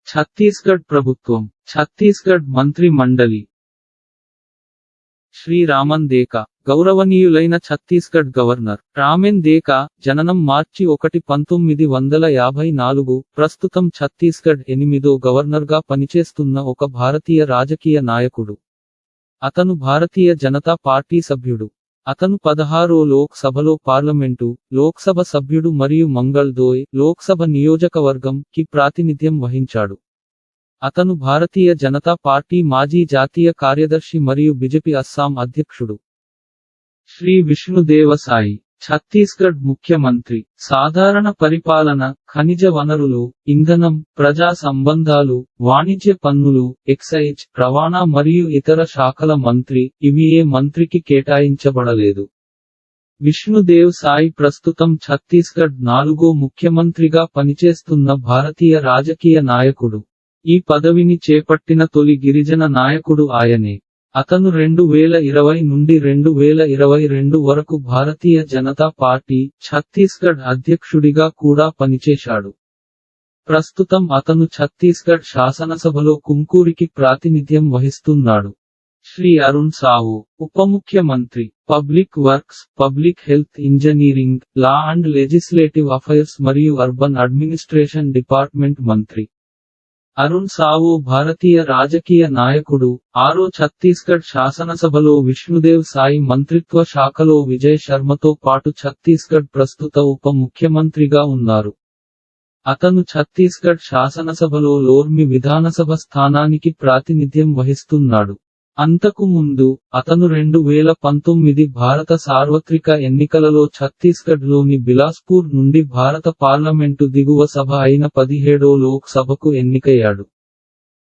ఛత్తీస్గఢ్ ప్రభుత్వం, ఛత్తీస్గఢ్ మంత్రి మండలి. శ్రీ రామన్ దేకా, గౌరవనీయులైన ఛత్తీస్గఢ్ గవర్నర్ రామెన్ దేకా, జననం మార్చి 1, 1954, ప్రస్తుతం ఛత్తీస్గఢ్ 8వ గవర్నర్గా పనిచేస్తున్న ఒక భారతీయ రాజకీయ నాయకుడు. అతను భారతీయ జనతా పార్టీ సభ్యుడు. అతను 16వ లోక్ సభలో పార్లమెంటు, లోక్సభ సభ్యుడు మరియు మంగళ్ దోయ్ లోక్సభ నియోజకవర్గం కి ప్రాతినిధ్యం వహించాడు. అతను భారతీయ జనతా పార్టీ మాజీ జాతీయ కార్యదర్శి మరియు బిజెపి అస్సాం అధ్యక్షుడు. శ్రీ విష్ణుదేవ సాయి, ఛత్తీస్గఢ్ ముఖ్యమంత్రి, సాధారణ పరిపాలన, ఖనిజ వనరులు, ఇంధనం, ప్రజా సంబంధాలు, వాణిజ్య పన్నులు, ఎక్సైజ్, రవాణా మరియు ఇతర శాఖల మంత్రి. ఇవి ఏ మంత్రికి కేటాయించబడలేదు. విష్ణుదేవ్ సాయి ప్రస్తుతం ఛత్తీస్గఢ్ 4వ ముఖ్యమంత్రిగా పనిచేస్తున్న భారతీయ రాజకీయ నాయకుడు. ఈ పదవిని చేపట్టిన తొలి గిరిజన నాయకుడు ఆయనే. అతను 2020 నుండి 2022 వరకు భారతీయ జనతా పార్టీ, ఛత్తీస్గఢ్ అధ్యక్షుడిగా కూడా పనిచేశాడు. ప్రస్తుతం అతను ఛత్తీస్గఢ్ శాసనసభలో కుంకూరికి ప్రాతినిధ్యం వహిస్తున్నాడు. శ్రీ అరుణ్ సాహు, ఉప ముఖ్యమంత్రి, public works, public health engineering, law and legislative affairs మరియు అర్బన్ అడ్మినిస్ట్రేషన్ డిపార్ట్మెంట్ మంత్రి. అరుణ్ సావు భారతీయ రాజకీయ నాయకుడు. 6వ ఛత్తీస్గఢ్ శాసనసభలో విష్ణుదేవ్ సాయి మంత్రిత్వ శాఖలో విజయ్ శర్మతో పాటు ఛత్తీస్గఢ్ ప్రస్తుత ఉప ముఖ్యమంత్రిగా ఉన్నారు. అతను ఛత్తీస్గఢ్ శాసనసభలో లోర్మి విధానసభ స్థానానికి ప్రాతినిధ్యం వహిస్తున్నాడు. అంతకు ముందు, అతను 2019 భారత సార్వత్రిక ఎన్నికలలో ఛత్తీస్గఢ్లోని బిలాస్పూర్ నుండి భారత పార్లమెంటు దిగువ సభ అయిన 17వ లోక్ సభకు ఎన్నికయ్యాడు.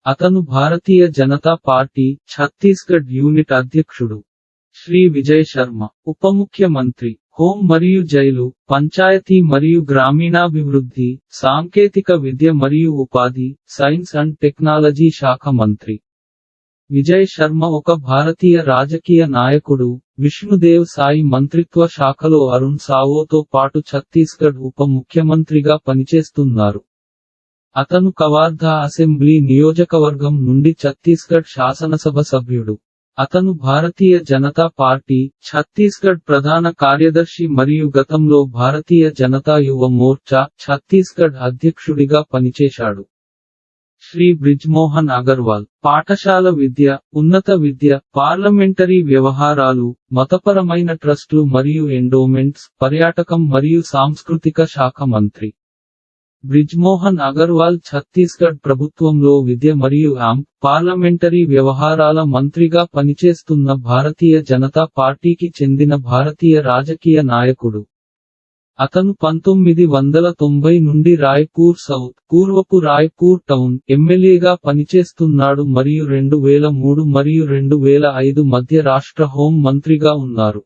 అతను భారతీయ జనతా పార్టీ, ఛత్తీస్గఢ్ యూనిట్ అధ్యక్షుడు. శ్రీ విజయ్ శర్మ, ఉప ముఖ్యమంత్రి, హోం మరియు జైలు, పంచాయతీ మరియు గ్రామీణాభివృద్ధి, సాంకేతిక విద్య మరియు ఉపాధి, సైన్స్ అండ్ టెక్నాలజీ శాఖ మంత్రి. విజయ్ శర్మ ఒక భారతీయ రాజకీయ నాయకుడు. విష్ణుదేవ్ సాయి మంత్రిత్వ శాఖలో అరుణ్ సావోతో పాటు ఛత్తీస్గఢ్ ఉప ముఖ్యమంత్రిగా పనిచేస్తున్నారు. అతను కవార్ధా అసెంబ్లీ నియోజకవర్గం నుండి ఛత్తీస్గఢ్ శాసనసభ సభ్యుడు. అతను భారతీయ జనతా పార్టీ, ఛత్తీస్గఢ్ ప్రధాన కార్యదర్శి మరియు గతంలో భారతీయ జనతా యువ మోర్చా, ఛత్తీస్గఢ్ అధ్యక్షుడిగా పనిచేశాడు. శ్రీ బ్రిజ్మోహన్ అగర్వాల్, పాఠశాల విద్య, ఉన్నత విద్య, పార్లమెంటరీ వ్యవహారాలు, మతపరమైన ట్రస్టులు మరియు ఎండోమెంట్స్, పర్యాటకం మరియు సాంస్కృతిక శాఖ మంత్రి. బ్రిజ్మోహన్ అగర్వాల్ ఛత్తీస్గఢ్ ప్రభుత్వంలో విద్య మరియు పార్లమెంటరీ వ్యవహారాల మంత్రిగా పనిచేస్తున్న భారతీయ జనతా పార్టీకి చెందిన భారతీయ రాజకీయ నాయకుడు. అతను 1990 నుండి రాయ్పూర్ సౌత్, పూర్వపు రాయ్పూర్ టౌన్, ఎమ్మెల్యేగా పనిచేస్తున్నాడు మరియు 2003 మరియు 2005 మధ్య రాష్ట్ర హోం మంత్రిగా ఉన్నారు.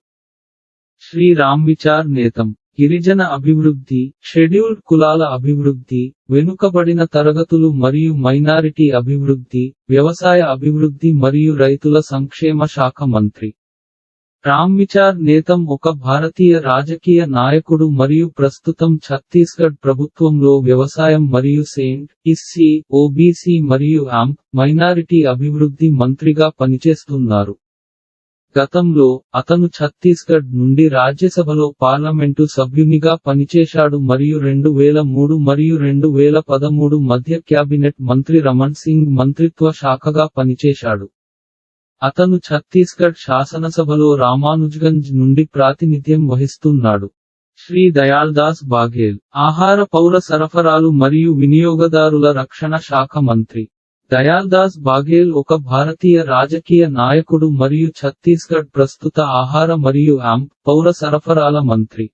శ్రీ రామ్ విచార్ నేతం, గిరిజన అభివృద్ధి, షెడ్యూల్డ్ కులాల అభివృద్ధి, వెనుకబడిన తరగతులు మరియు మైనారిటీ అభివృద్ధి, వ్యవసాయ అభివృద్ధి మరియు రైతుల సంక్షేమ శాఖ మంత్రి. రామ్ విచార్ నేతం ఒక భారతీయ రాజకీయ నాయకుడు మరియు ప్రస్తుతం ఛత్తీస్గఢ్ ప్రభుత్వంలో వ్యవసాయం మరియు సెయింట్, ఎస్సీ, ఓబీసీ మరియు మైనారిటీ అభివృద్ధి మంత్రిగా పనిచేస్తున్నారు. గతంలో, అతను ఛత్తీస్గఢ్ నుండి రాజ్యసభలో పార్లమెంటు సభ్యునిగా పనిచేశాడు మరియు 2003 మరియు 2013 మధ్య క్యాబినెట్ మంత్రి రమణ్ సింగ్ మంత్రిత్వ శాఖగా పనిచేశాడు. అతను ఛత్తీస్గఢ్ శాసనసభలో రామానుజ్గంజ్ నుండి ప్రాతినిధ్యం వహిస్తున్నాడు. శ్రీ దయాళ్ దాస్ బాఘేల్, ఆహార పౌర సరఫరాలు మరియు వినియోగదారుల రక్షణ శాఖ మంత్రి. దయాళ్ దాస్ బాఘేల్ ఒక భారతీయ రాజకీయ నాయకుడు మరియు ఛత్తీస్గఢ్ ప్రస్తుత ఆహార మరియు పౌర సరఫరాల మంత్రి.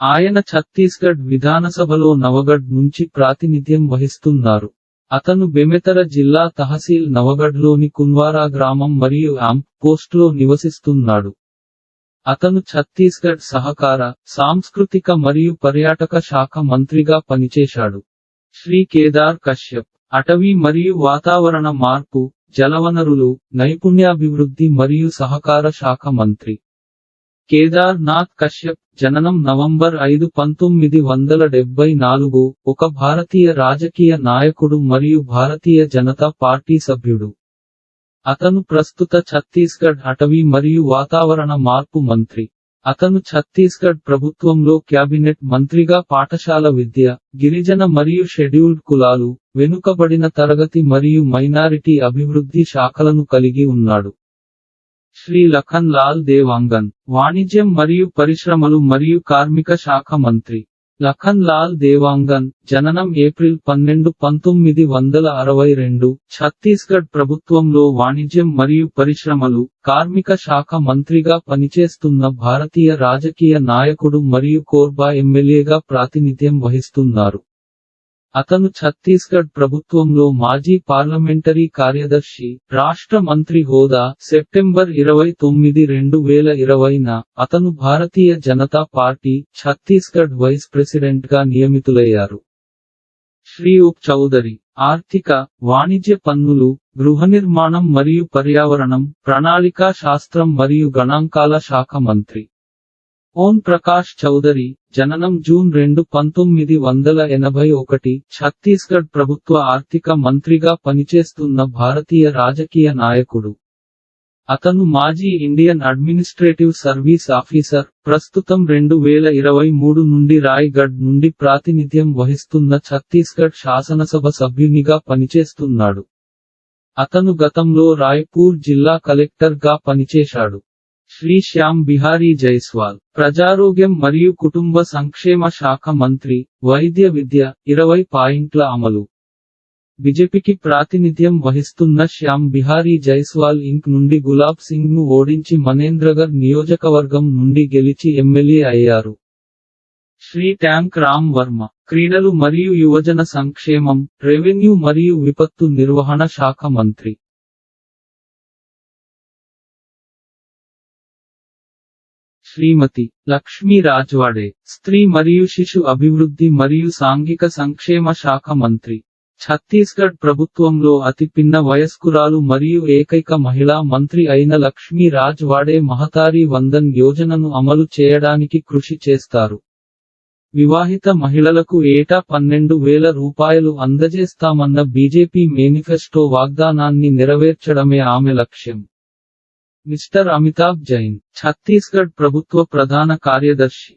ఆయన ఛత్తీస్గఢ్ విధానసభలో నవగఢ్ నుంచి ప్రాతినిధ్యం వహిస్తున్నారు. అతను బెమెతర జిల్లా తహసీల్ నవగఢ్లోని కున్వారా గ్రామం మరియు పోస్ట్లో నివసిస్తున్నాడు. అతను ఛత్తీస్గఢ్ సహకార, సాంస్కృతిక మరియు పర్యాటక శాఖ మంత్రిగా పనిచేశాడు. శ్రీ కేదార్ కశ్యప్, అటవీ మరియు వాతావరణ మార్పు, జలవనరులు, నైపుణ్యాభివృద్ధి మరియు సహకార శాఖ మంత్రి. కేదార్ నాథ్ కశ్యప్, జననం నవంబర్ 5, 1974, ఒక భారతీయ రాజకీయ నాయకుడు మరియు భారతీయ జనతా పార్టీ సభ్యుడు. అతను ప్రస్తుత ఛత్తీస్గఢ్ అటవీ మరియు వాతావరణ మార్పు మంత్రి. అతను ఛత్తీస్గఢ్ ప్రభుత్వంలో క్యాబినెట్ మంత్రిగా పాఠశాల విద్య, గిరిజన మరియు షెడ్యూల్డ్ కులాలు, వెనుకబడిన తరగతి మరియు మైనారిటీ అభివృద్ధి శాఖలను కలిగి ఉన్నాడు. శ్రీ లఖన్ లాల్ దేవాంగన్, వాణిజ్యం మరియు పరిశ్రమలు మరియు కార్మిక శాఖ మంత్రి. లఖన్ లాల్ దేవాంగన్, జననం ఏప్రిల్ 12, 1962, ఛత్తీస్గఢ్ ప్రభుత్వంలో వాణిజ్యం మరియు పరిశ్రమలు, కార్మిక శాఖ మంత్రిగా పనిచేస్తున్న భారతీయ రాజకీయ నాయకుడు మరియు కోర్బా ఎమ్మెల్యేగా ప్రాతినిధ్యం వహిస్తున్నారు. అతను ఛత్తీస్గఢ్ ప్రభుత్వంలో మాజీ పార్లమెంటరీ కార్యదర్శి, రాష్ట్ర మంత్రి హోదా. సెప్టెంబర్ 29, 2020న అతను భారతీయ జనతా పార్టీ, ఛత్తీస్గఢ్ వైస్ ప్రెసిడెంట్గా నియమితులయ్యారు. శ్రీ ఉప్ చౌదరి, ఆర్థిక, వాణిజ్య పన్నులు, గృహనిర్మాణం మరియు పర్యావరణం, ప్రణాళికా శాస్త్రం మరియు గణాంకాల శాఖ మంత్రి. ఓం ప్రకాష్ చౌదరి, జననం జూన్ 2, 1981, ఛత్తీస్గఢ్ ప్రభుత్వ ఆర్థిక మంత్రిగా పనిచేస్తున్న భారతీయ రాజకీయ నాయకుడు. అతను మాజీ ఇండియన్ అడ్మినిస్ట్రేటివ్ సర్వీస్ ఆఫీసర్, ప్రస్తుతం 2023 నుండి రాయ్గఢ్ నుండి ప్రాతినిధ్యం వహిస్తున్న ఛత్తీస్గఢ్ శాసనసభ సభ్యునిగా పనిచేస్తున్నాడు. అతను గతంలో రాయ్పూర్ జిల్లా కలెక్టర్ గా పనిచేశాడు. శ్రీ శ్యామ్ బిహారీ జైస్వాల్, ప్రజారోగ్యం మరియు కుటుంబ సంక్షేమ శాఖ మంత్రి, వైద్య విద్య, 20 పాయింట్ల అమలు. బీజేపీకి ప్రాతినిధ్యం వహిస్తున్న శ్యామ్ బిహారీ జైస్వాల్ ఇంక్ నుండి గులాబ్ సింగ్ ను ఓడించి మనేంద్రగర్ నియోజకవర్గం నుండి గెలిచి ఎమ్మెల్యే అయ్యారు. శ్రీ ట్యాంక్ రామ్ వర్మ, క్రీడలు మరియు యువజన సంక్షేమం, రెవెన్యూ మరియు విపత్తు నిర్వహణ శాఖ మంత్రి. శ్రీమతి లక్ష్మీ రాజ్వాడే, స్త్రీ మరియు శిశు అభివృద్ధి మరియు సాంఘిక సంక్షేమ శాఖ మంత్రి. ఛత్తీస్గఢ్ ప్రభుత్వంలో అతి పిన్న వయస్కురాలు మరియు ఏకైక మహిళా మంత్రి అయిన లక్ష్మీ రాజ్ వాడే మహతారీ వందన్ యోజనను అమలు చేయడానికి కృషి చేస్తారు. వివాహిత మహిళలకు ఏటా 12,000 రూపాయలు అందజేస్తామన్న బీజేపీ మేనిఫెస్టో వాగ్దానాన్ని నెరవేర్చడమే ఆమె లక్ష్యం. మిస్టర్ అమితాబ్ జైన్, ఛత్తీస్గఢ్ ప్రభుత్వ ప్రధాన కార్యదర్శి.